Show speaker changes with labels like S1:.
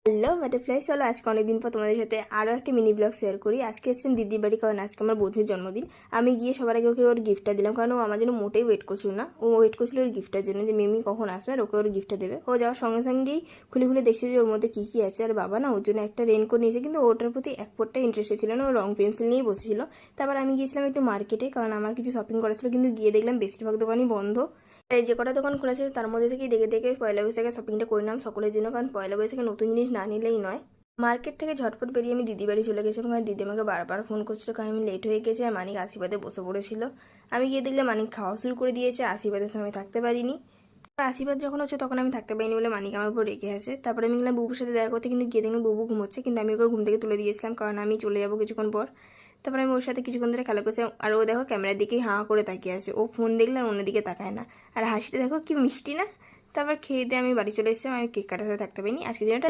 S1: Hello butterfly, চলো আজকে অনেকদিন পর তোমাদের সাথে আরও একটা মিনি ব্লগ শেয়ার করি। আজকে এসেছিলাম দিদির বাড়ি, কারণ আজকে আমার বন্ধুর জন্মদিন। আমি গিয়ে সবার আগে ওকে ওর গিফটটা দিলাম, কারণ ও আমার জন্য মোটেই ওয়েট করছিল না। ও ওয়েট করছিল ওর গিফটের জন্য, যে মিমি কখন আসবে আর ওকে ওর গিফটটা দেবে। ও যাওয়ার সঙ্গে সঙ্গেই খুলে খুলে দেখছে যে ওর মধ্যে কী কী আছে। আর বাবা না ওর জন্য একটা রেনকোট নিয়েছে, কিন্তু ওটার প্রতি এক ফোঁটা ইন্টারেস্টেড ছিল না, ও রং পেন্সিল নিয়েই বসেছিল। তারপর আমি গিয়েছিলাম একটু মার্কেটে, কারণ আমার কিছু শপিং করা ছিল, কিন্তু গিয়ে দেখলাম বেশিরভাগ দোকানই বন্ধ। এই যে কটা দোকান খোলা ছিল তার মধ্যে থেকেই দেখে দেখে পয়লা বৈশাখে শপিংটা করে নিলাম সকলের জন্য, কারণ পয়লা বৈশাখে নতুন জিনিস না নিলেই নয়। মার্কেট থেকে ঝটপট বেরিয়ে আমি দিদি বাড়ি চলে গেছিলাম, কারণ দিদি আমাকে বারবার ফোন করছিল, কারণ আমি লেট হয়ে গেছি আর মানিক আশীর্বাদে বসে পড়েছিল। আমি গিয়ে দেখলাম মানিক খাওয়া শুরু করে দিয়েছে, আশীর্বাদের সময় থাকতে পারিনি। আর আশীর্বাদ যখন হচ্ছে তখন আমি থাকতে পারিনি বলে মানিক আমার উপর রেখে আসে। তারপরে আমি গেলাম বুবুর সাথে দেখা করতে, কিন্তু গিয়ে দেখলাম বুবু ঘুমোচ্ছে, কিন্তু আমি ওকে ঘুম থেকে তুলে দিয়েছিলাম, কারণ আমি চলে যাবো কিছুক্ষণ পর। তারপরে আমি ওর সাথে কিছুক্ষণ ধরে খেলা করছি, আর ও দেখো ক্যামেরার দিকেই হাঁ করে তাকিয়ে আছে। ও ফোন দেখলে আর অন্যদিকে তাকায় না, আর হাসিটা দেখো কি মিষ্টি না। তারপর খেয়ে দিয়ে আমি বাড়ি চলে এসেছিলাম, আমি কেক কাটার সাথে থাকতে পারিনি আজকে দিনটা।